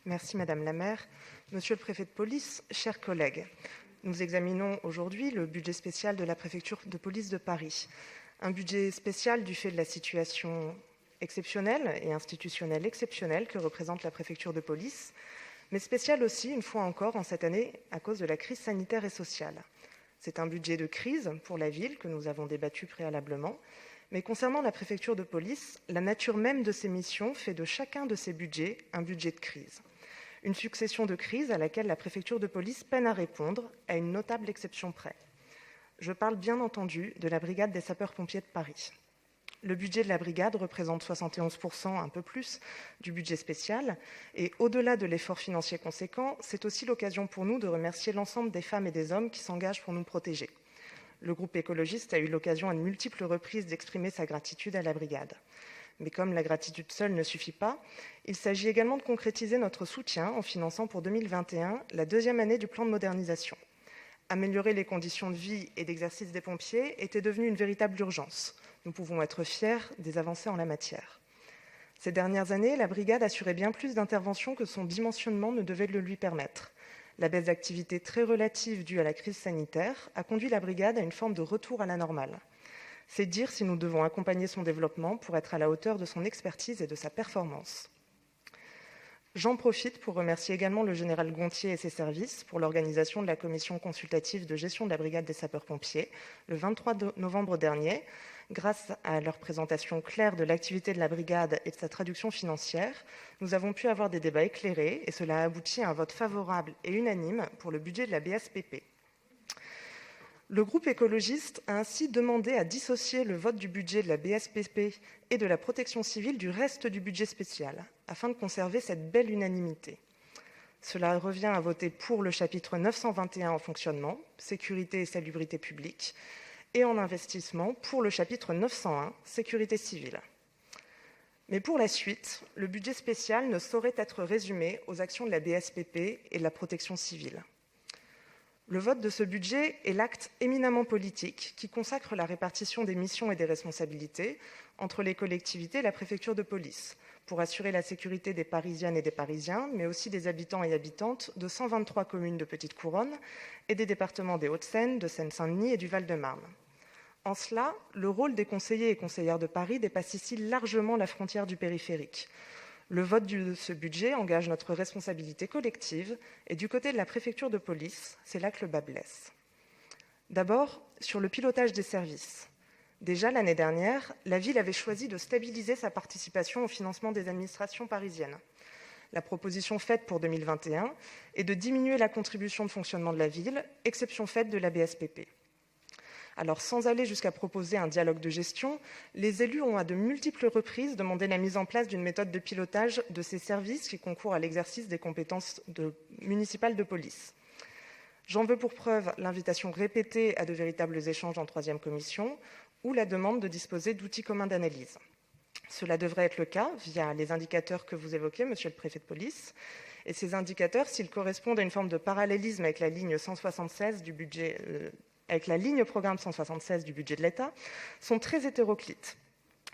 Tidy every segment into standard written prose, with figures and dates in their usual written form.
Merci Madame la maire. Monsieur le préfet de police, chers collègues, nous examinons aujourd'hui le budget spécial de la préfecture de police de Paris. Un budget spécial du fait de la situation exceptionnelle et institutionnelle exceptionnelle que représente la préfecture de police, mais spécial aussi, une fois encore, en cette année, à cause de la crise sanitaire et sociale. C'est un budget de crise pour la ville que nous avons débattu préalablement, mais concernant la préfecture de police, la nature même de ses missions fait de chacun de ces budgets un budget de crise. Une succession de crises à laquelle la préfecture de police peine à répondre, à une notable exception près. Je parle bien entendu de la brigade des sapeurs-pompiers de Paris. Le budget de la brigade représente 71%, un peu plus, du budget spécial. Et au-delà de l'effort financier conséquent, c'est aussi l'occasion pour nous de remercier l'ensemble des femmes et des hommes qui s'engagent pour nous protéger. Le groupe écologiste a eu l'occasion à de multiples reprises d'exprimer sa gratitude à la brigade. Mais comme la gratitude seule ne suffit pas, il s'agit également de concrétiser notre soutien en finançant pour 2021 la deuxième année du plan de modernisation. Améliorer les conditions de vie et d'exercice des pompiers était devenu une véritable urgence. Nous pouvons être fiers des avancées en la matière. Ces dernières années, la brigade assurait bien plus d'interventions que son dimensionnement ne devait le lui permettre. La baisse d'activité très relative due à la crise sanitaire a conduit la brigade à une forme de retour à la normale. C'est dire si nous devons accompagner son développement pour être à la hauteur de son expertise et de sa performance. J'en profite pour remercier également le général Gontier et ses services pour l'organisation de la commission consultative de gestion de la brigade des sapeurs-pompiers le 23 novembre dernier. Grâce à leur présentation claire de l'activité de la brigade et de sa traduction financière, nous avons pu avoir des débats éclairés et cela a abouti à un vote favorable et unanime pour le budget de la BSPP. Le groupe écologiste a ainsi demandé à dissocier le vote du budget de la BSPP et de la protection civile du reste du budget spécial, afin de conserver cette belle unanimité. Cela revient à voter pour le chapitre 921 en fonctionnement, sécurité et salubrité publique, et en investissement pour le chapitre 901, sécurité civile. Mais pour la suite, le budget spécial ne saurait être résumé aux actions de la BSPP et de la protection civile. Le vote de ce budget est l'acte éminemment politique qui consacre la répartition des missions et des responsabilités entre les collectivités et la préfecture de police pour assurer la sécurité des Parisiennes et des Parisiens, mais aussi des habitants et habitantes de 123 communes de Petite Couronne et des départements des Hauts-de-Seine, de Seine-Saint-Denis et du Val-de-Marne. En cela, le rôle des conseillers et conseillères de Paris dépasse ici largement la frontière du périphérique. Le vote de ce budget engage notre responsabilité collective et du côté de la préfecture de police, c'est là que le bât blesse. D'abord, sur le pilotage des services. Déjà l'année dernière, la ville avait choisi de stabiliser sa participation au financement des administrations parisiennes. La proposition faite pour 2021 est de diminuer la contribution de fonctionnement de la ville, exception faite de la BSPP. Alors, sans aller jusqu'à proposer un dialogue de gestion, les élus ont à de multiples reprises demandé la mise en place d'une méthode de pilotage de ces services qui concourent à l'exercice des compétences municipales de police. J'en veux pour preuve l'invitation répétée à de véritables échanges en troisième commission ou la demande de disposer d'outils communs d'analyse. Cela devrait être le cas via les indicateurs que vous évoquez, monsieur le préfet de police. Et ces indicateurs, s'ils correspondent à une forme de parallélisme avec la ligne 176 du budget avec la ligne programme 176 du budget de l'État, sont très hétéroclites.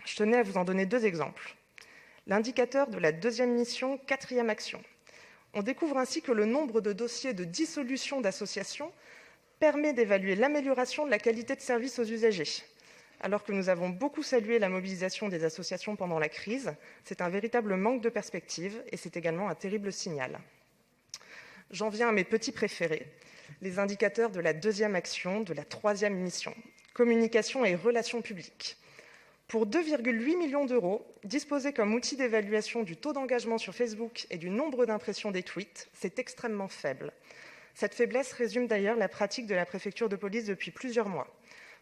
Je tenais à vous en donner deux exemples. L'indicateur de la deuxième mission, quatrième action. On découvre ainsi que le nombre de dossiers de dissolution d'associations permet d'évaluer l'amélioration de la qualité de service aux usagers. Alors que nous avons beaucoup salué la mobilisation des associations pendant la crise, c'est un véritable manque de perspective et c'est également un terrible signal. J'en viens à mes petits préférés, les indicateurs de la deuxième action, de la troisième mission, communication et relations publiques. Pour 2,8 millions d'euros, disposés comme outil d'évaluation du taux d'engagement sur Facebook et du nombre d'impressions des tweets, c'est extrêmement faible. Cette faiblesse résume d'ailleurs la pratique de la préfecture de police depuis plusieurs mois.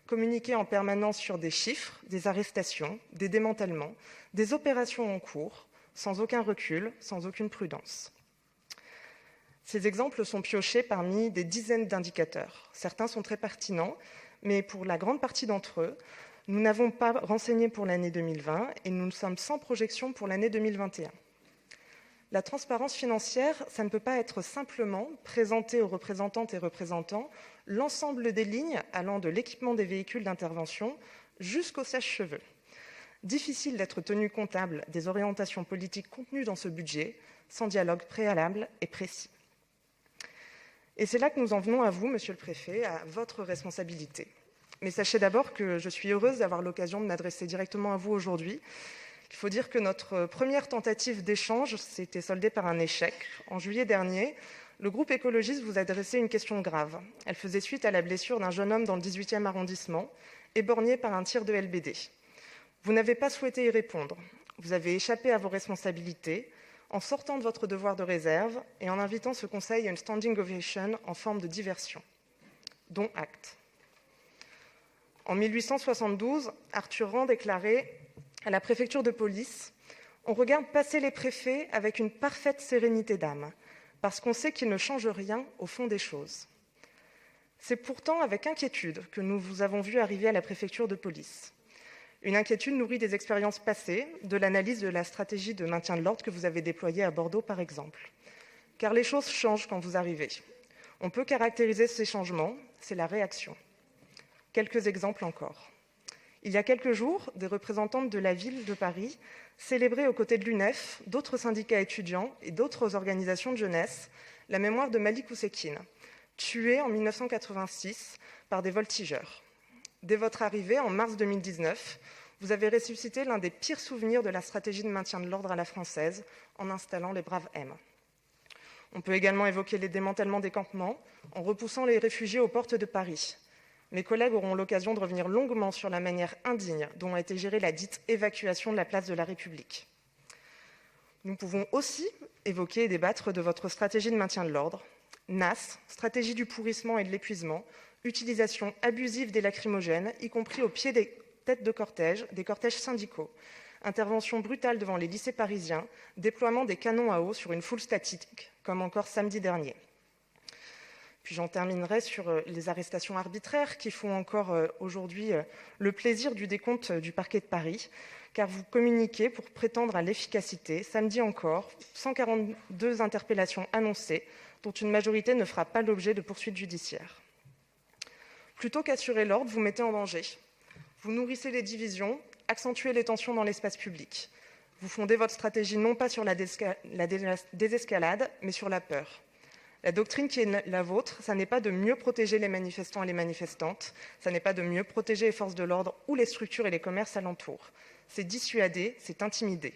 Communiquer en permanence sur des chiffres, des arrestations, des démantèlements, des opérations en cours, sans aucun recul, sans aucune prudence. Ces exemples sont piochés parmi des dizaines d'indicateurs. Certains sont très pertinents, mais pour la grande partie d'entre eux, nous n'avons pas renseigné pour l'année 2020 et nous sommes sans projection pour l'année 2021. La transparence financière, ça ne peut pas être simplement présenter aux représentantes et représentants l'ensemble des lignes allant de l'équipement des véhicules d'intervention jusqu'au sèche-cheveux. Difficile d'être tenu comptable des orientations politiques contenues dans ce budget sans dialogue préalable et précis. Et c'est là que nous en venons à vous, Monsieur le Préfet, à votre responsabilité. Mais sachez d'abord que je suis heureuse d'avoir l'occasion de m'adresser directement à vous aujourd'hui. Il faut dire que notre première tentative d'échange s'était soldée par un échec. En juillet dernier, le groupe écologiste vous adressait une question grave. Elle faisait suite à la blessure d'un jeune homme dans le 18e arrondissement, éborgné par un tir de LBD. Vous n'avez pas souhaité y répondre. Vous avez échappé à vos responsabilités en sortant de votre devoir de réserve et en invitant ce conseil à une standing ovation en forme de diversion. Dont acte. En 1872, Arthur Rand déclarait à la préfecture de police « On regarde passer les préfets avec une parfaite sérénité d'âme, parce qu'on sait qu'ils ne changent rien au fond des choses. » C'est pourtant avec inquiétude que nous vous avons vu arriver à la préfecture de police. Une inquiétude nourrie des expériences passées, de l'analyse de la stratégie de maintien de l'ordre que vous avez déployée à Bordeaux, par exemple. Car les choses changent quand vous arrivez. On peut caractériser ces changements, c'est la réaction. Quelques exemples encore. Il y a quelques jours, des représentantes de la ville de Paris célébraient aux côtés de l'UNEF, d'autres syndicats étudiants et d'autres organisations de jeunesse la mémoire de Malik Oussekine, tué en 1986 par des voltigeurs. Dès votre arrivée, en mars 2019, vous avez ressuscité l'un des pires souvenirs de la stratégie de maintien de l'ordre à la française en installant les braves M. On peut également évoquer les démantèlements des campements en repoussant les réfugiés aux portes de Paris. Mes collègues auront l'occasion de revenir longuement sur la manière indigne dont a été gérée la dite évacuation de la place de la République. Nous pouvons aussi évoquer et débattre de votre stratégie de maintien de l'ordre. NAS, stratégie du pourrissement et de l'épuisement, utilisation abusive des lacrymogènes, y compris au pied des têtes de cortège, des cortèges syndicaux, intervention brutale devant les lycées parisiens, déploiement des canons à eau sur une foule statique, comme encore samedi dernier. Puis j'en terminerai sur les arrestations arbitraires qui font encore aujourd'hui le plaisir du décompte du parquet de Paris, car vous communiquez pour prétendre à l'efficacité. Samedi encore, 142 interpellations annoncées, dont une majorité ne fera pas l'objet de poursuites judiciaires. Plutôt qu'assurer l'ordre, vous mettez en danger. Vous nourrissez les divisions, accentuez les tensions dans l'espace public. Vous fondez votre stratégie non pas sur la désescalade, mais sur la peur. La doctrine qui est la vôtre, ça n'est pas de mieux protéger les manifestants et les manifestantes, ça n'est pas de mieux protéger les forces de l'ordre ou les structures et les commerces alentours. C'est dissuader, c'est intimider.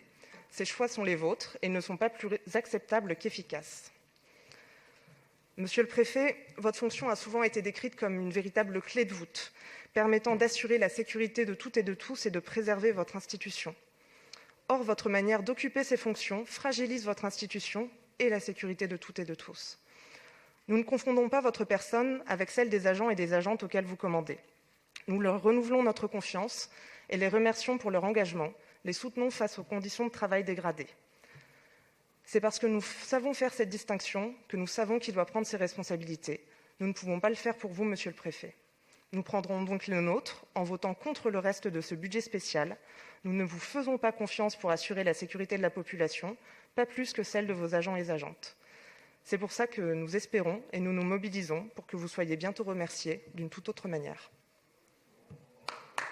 Ces choix sont les vôtres et ne sont pas plus acceptables qu'efficaces. Monsieur le Préfet, votre fonction a souvent été décrite comme une véritable clé de voûte, permettant d'assurer la sécurité de toutes et de tous et de préserver votre institution. Or, votre manière d'occuper ces fonctions fragilise votre institution et la sécurité de toutes et de tous. Nous ne confondons pas votre personne avec celle des agents et des agentes auxquels vous commandez. Nous leur renouvelons notre confiance et les remercions pour leur engagement, les soutenons face aux conditions de travail dégradées. C'est parce que nous savons faire cette distinction que nous savons qui doit prendre ses responsabilités. Nous ne pouvons pas le faire pour vous, Monsieur le Préfet. Nous prendrons donc les nôtres en votant contre le reste de ce budget spécial. Nous ne vous faisons pas confiance pour assurer la sécurité de la population, pas plus que celle de vos agents et agentes. C'est pour ça que nous espérons et nous nous mobilisons pour que vous soyez bientôt remerciés d'une toute autre manière.